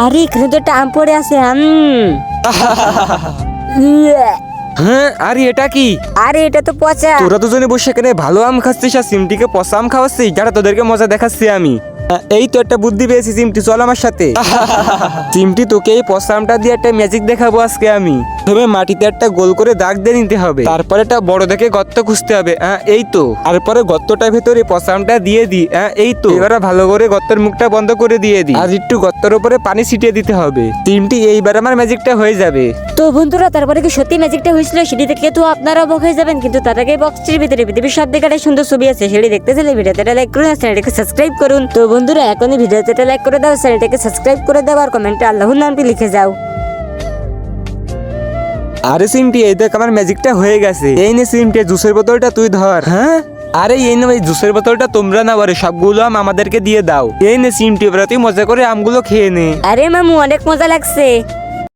আরে এখানে তো একটা আম পড়ে আছে। হ্যাঁ, আরে এটা কি? আরে এটা তো পচা। তোরা দুজনে বসে এখানে ভালো আম খাচ্ছিস আর সিমটিকে পচা আম খাওয়াচ্ছিস। যারা তোদেরকে মজা দেখাচ্ছি আমি। এই তো একটা বুদ্ধি পেয়েছি সিমটি, চল আমার সাথে। সিমটি, তোকে এই পচা আমটা দিয়ে একটা ম্যাজিক দেখাবো আজকে আমি। তবে মাটিতে একটা গোল করে দাগ দিয়ে নিতে হবে, তারপরে একটা বড় দেখে গর্ত খুঁজতে হবে। এই তো, তারপরে গর্তটার ভেতরে পচা আমটা দিয়ে দি। এই তো, এবারে ভালো করে গর্তের মুখটা বন্ধ করে দিয়ে দি, আর একটু গর্তের উপরে পানি ছিটিয়ে দিতে হবে। সিমটি, এইবার আমার ম্যাজিকটা হয়ে যাবে। তো বন্ধুরা, তারপরে কি সত্যি ম্যাজিকটা হয়েছিল? সেটি দেখে তো আপনারা অবাক হয়ে যাবেন, কিন্তু তার আগে বক্সটির ভিতরে পৃথিবীর সব থেকে সুন্দর ছবি আছে, সেটি দেখতে চাইলে ভিডিওতে লাইক করুন আর চ্যানেলটাকে সাবস্ক্রাইব করুন। তো বন্ধুরা, এখনই ভিডিওতে লাইক করে দাও, চ্যানেলটাকে সাবস্ক্রাইব করে দাও আর কমেন্টে আল্লাহর নামটি লিখে যাও। আরে সিমটি, এই দেখ আমার ম্যাজিকটা হয়ে গেছে। এই নে সিমটি, জুসের বোতলটা তুই ধর। হ্যাঁ, আরে এই নে, এই জুসের বোতলটা তোমরা না বারে সবগুলো আম আমাদেরকে দিয়ে দাও। এই নে সিমটি, এবার তুই মজা করে আমগুলো খেয়ে নে। আরে মামু, অনেক মজা লাগছে।